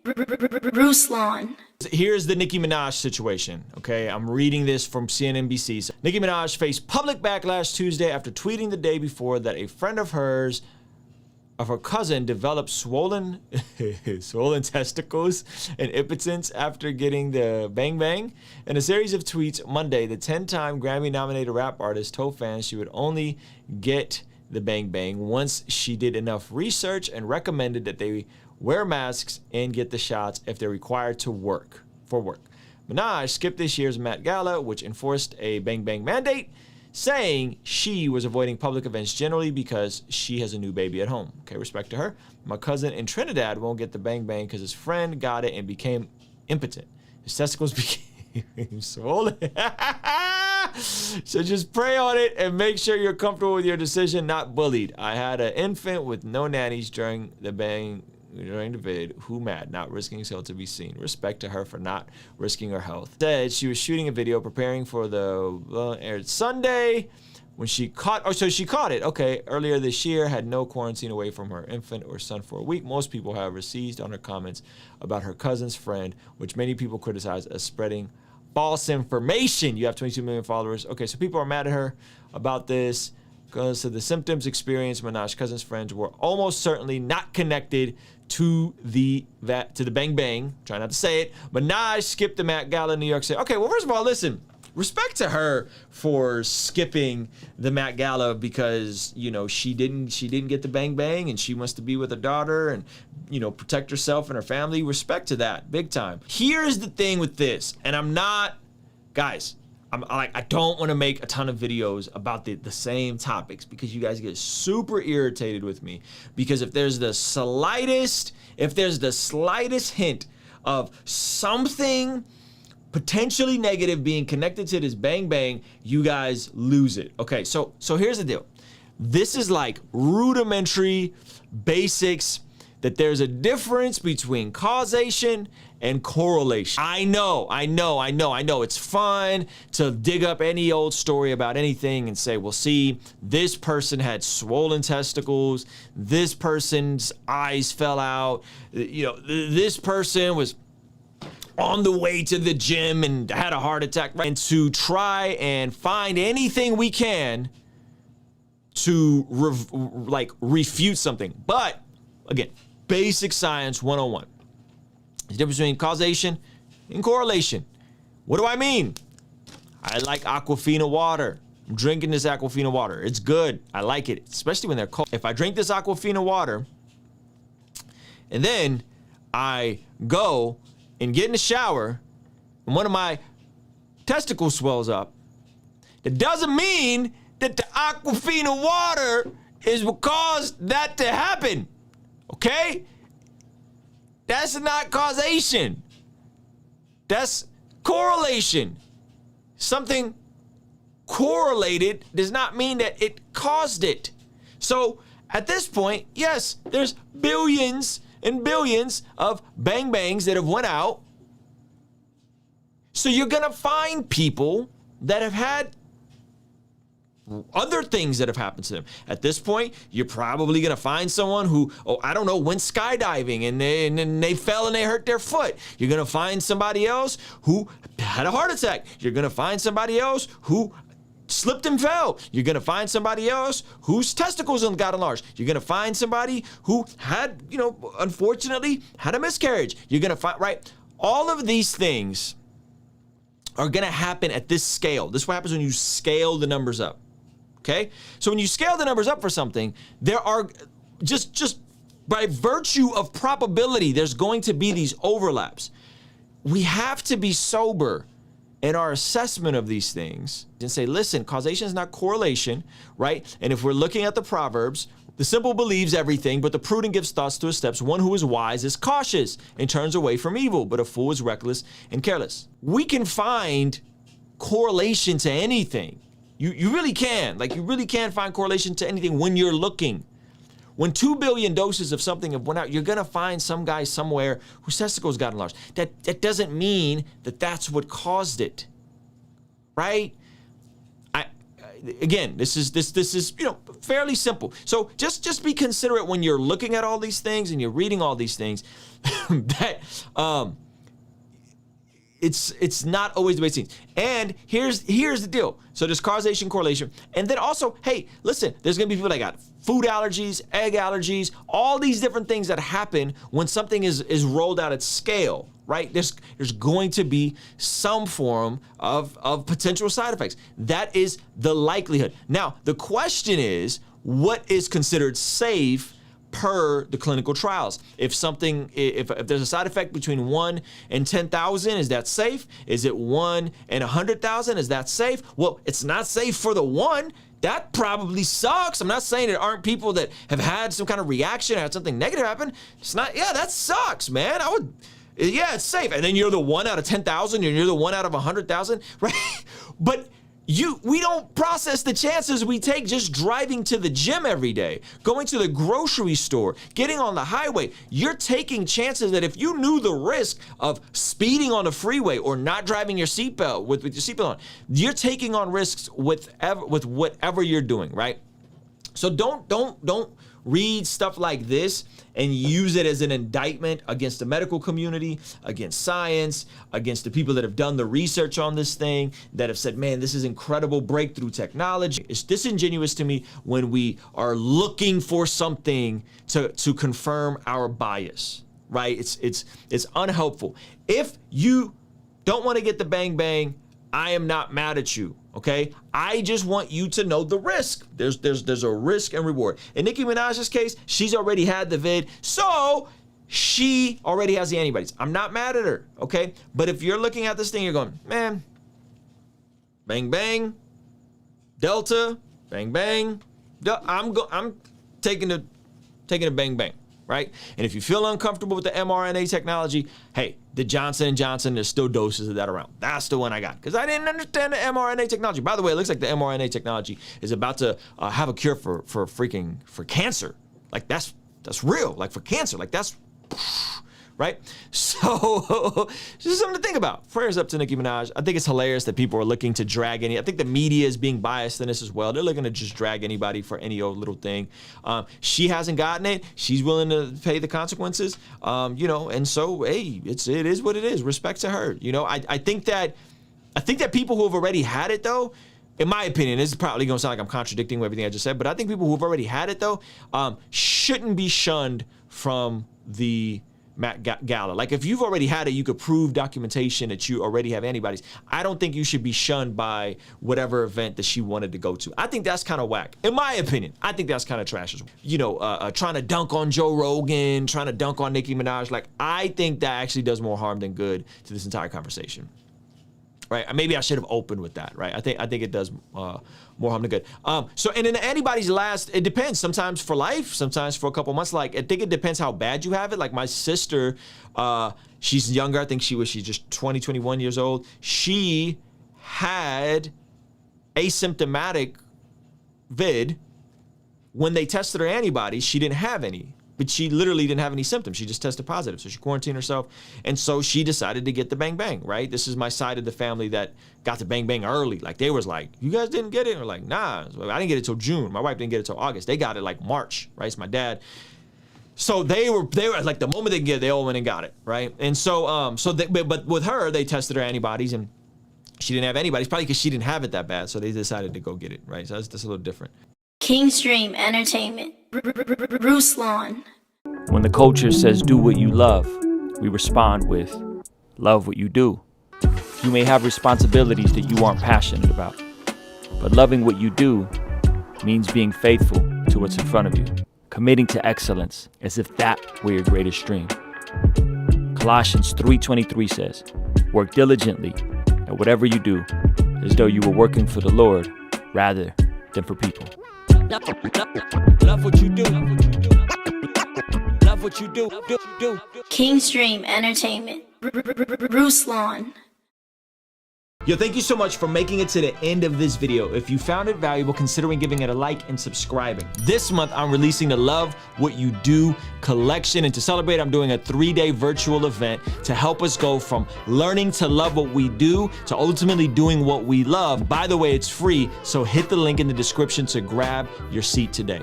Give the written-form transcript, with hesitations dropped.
Ruslan. Here's the Nicki Minaj situation, okay? I'm reading this from CNBC. So, Nicki Minaj faced public backlash Tuesday after tweeting the day before that a friend of her cousin developed swollen testicles and impotence after getting the bang bang. In a series of tweets Monday, the 10-time Grammy-nominated rap artist told fans she would only get the bang bang once she did enough research and recommended that they wear masks and get the shots if they're required for work. Minaj skipped this year's Met Gala, which enforced a bang bang mandate, saying she was avoiding public events generally because she has a new baby at home. Okay, respect to her. My cousin in Trinidad won't get the bang bang because his friend got it and became impotent. His testicles became swollen. So just pray on it and make sure you're comfortable with your decision, not bullied. I had an infant with no nannies during the vid. Who mad? Not risking his health to be seen. Respect to her for not risking her health. Said she was shooting a video preparing for the aired Sunday when she caught. So she caught it. Okay, earlier this year, had no quarantine away from her infant or son for a week. Most people, however, seized on her comments about her cousin's friend, which many people criticize as spreading false information. You have 22 million followers. Okay, so people are mad at her about this because of the symptoms experienced. Minaj's cousin's friends were almost certainly not connected to the bang bang. Try not to say it. Minaj skipped the Met Gala in New York City. Okay, well, first of all, listen. Respect to her for skipping the Met Gala because, you know, she didn't get the bang bang and she wants to be with her daughter and, you know, protect herself and her family. Respect to that, big time. Here's the thing with this, and I'm not, guys, I don't want to make a ton of videos about the same topics because you guys get super irritated with me. Because if there's the slightest hint of something potentially negative being connected to this bang bang, you guys lose it. Okay, so here's the deal. This is like rudimentary basics that there's a difference between causation and correlation. I know. It's fun to dig up any old story about anything and say, well, see, this person had swollen testicles, this person's eyes fell out, you know, this person was on the way to the gym and had a heart attack, right? And to try and find anything we can to refute something. But again, basic science 101. The difference between causation and correlation. What do I mean? I like Aquafina water. I'm drinking this Aquafina water. It's good. I like it, especially when they're cold. If I drink this Aquafina water and then I go and get in the shower and one of my testicles swells up, that doesn't mean that the Aquafina water is what caused that to happen. Okay? That's not causation. That's correlation. Something correlated does not mean that it caused it. So at this point, yes, there's billions and billions of bang bangs that have went out. So you're gonna find people that have had other things that have happened to them. At this point, you're probably gonna find someone who, went skydiving and they fell and they hurt their foot. You're gonna find somebody else who had a heart attack. You're gonna find somebody else who slipped and fell. You're gonna find somebody else whose testicles got enlarged. You're gonna find somebody who had, unfortunately had a miscarriage. You're gonna find, right? All of these things are gonna happen at this scale. This is what happens when you scale the numbers up. Okay? So when you scale the numbers up for something, there are just by virtue of probability, there's going to be these overlaps. We have to be sober in our assessment of these things and say, listen, causation is not correlation, right? And if we're looking at the Proverbs, the simple believes everything, but the prudent gives thoughts to his steps. One who is wise is cautious and turns away from evil, but a fool is reckless and careless. We can find correlation to anything. You really can. You really can find correlation to anything when you're looking. When 2 billion doses of something have went out, you're going to find some guy somewhere whose testicles got enlarged. That doesn't mean that that's what caused it, right? again, this is fairly simple. So just be considerate when you're looking at all these things and you're reading all these things that it's not always the way it seems. And here's the deal. So there's causation, correlation, and then also, hey, listen, there's gonna be people that got food allergies, egg allergies, all these different things that happen when something is rolled out at scale, right? There's going to be some form of potential side effects. That is the likelihood. Now, the question is, what is considered safe per the clinical trials? If there's a side effect between 1 and 10,000, is that safe? Is it 1 and 100,000? Is that safe? Well, it's not safe for the 1. That probably sucks. I'm not saying there aren't people that have had some kind of reaction, had something negative happen. It's not, yeah, that sucks, man. Yeah, it's safe. And then you're the 1 out of 10,000, and you're the 1 out of 100,000, right? But we don't process the chances we take just driving to the gym every day, going to the grocery store, getting on the highway. You're taking chances that if you knew the risk of speeding on the freeway or not driving your seatbelt with your seatbelt on, you're taking on risks with whatever you're doing, right? So don't read stuff like this and use it as an indictment against the medical community, against science, against the people that have done the research on this thing, that have said, man, this is incredible breakthrough technology. It's disingenuous to me when we are looking for something to confirm our bias, right? It's unhelpful. If you don't want to get the bang bang, I am not mad at you, okay? I just want you to know the risk. There's a risk and reward. In Nicki Minaj's case, she's already had the vid, so she already has the antibodies. I'm not mad at her, okay? But if you're looking at this thing, you're going, man, bang bang, Delta, bang bang, I'm taking a bang bang, right? And if you feel uncomfortable with the mRNA technology, hey, the Johnson & Johnson, there's still doses of that around. That's the one I got, because I didn't understand the mRNA technology. By the way, it looks like the mRNA technology is about to have a cure for cancer. Like that's real, like for cancer, like that's, right? So just something to think about. Prayers up to Nicki Minaj. I think it's hilarious that people are looking to drag I think the media is being biased in this as well. They're looking to just drag anybody for any old little thing. She hasn't gotten it. She's willing to pay the consequences. And so, hey, it is what it is. Respect to her. I think that people who have already had it, though, in my opinion, this is probably going to sound like I'm contradicting everything I just said, but I think people who have already had it, though, shouldn't be shunned from the Met Gala. Like, if you've already had it, you could prove documentation that you already have antibodies. I don't think you should be shunned by whatever event that she wanted to go to. I think that's kind of whack. In my opinion, I think that's kind of trash. Trying to dunk on Joe Rogan, trying to dunk on Nicki Minaj. Like, I think that actually does more harm than good to this entire conversation. Right? Maybe I should have opened with that, right? I think it does more harm than good. So, and in the antibodies last, it depends. Sometimes for life, sometimes for a couple months. Like, I think it depends how bad you have it. Like my sister, she's younger. I think she's just 20, 21 years old. She had asymptomatic vid. When they tested her antibodies, she didn't have any. But she literally didn't have any symptoms. She just tested positive. So she quarantined herself. And so she decided to get the bang bang, right? This is my side of the family that got the bang bang early. Like, they was like, you guys didn't get it? Or like, nah, I didn't get it till June. My wife didn't get it till August. They got it like March, right? It's my dad. So they were like, the moment they get it, they all went and got it, right? And so, but with her, they tested her antibodies and she didn't have antibodies, probably because she didn't have it that bad. So they decided to go get it, right? So that's a little different. Kingstream Entertainment. Ruslan. When the culture says do what you love, we respond with love what you do. You may have responsibilities that you aren't passionate about, but loving what you do means being faithful to what's in front of you, committing to excellence as if that were your greatest dream. Colossians 3:23 says, work diligently at whatever you do as though you were working for the Lord rather than for people. Love what you do. Love what you do. Kingstream Entertainment. Ruslan. Yo, thank you so much for making it to the end of this video. If you found it valuable, considering giving it a like and subscribing. This month, I'm releasing the Love What You Do collection, and to celebrate, I'm doing a 3-day virtual event to help us go from learning to love what we do to ultimately doing what we love. By the way, it's free, so hit the link in the description to grab your seat today.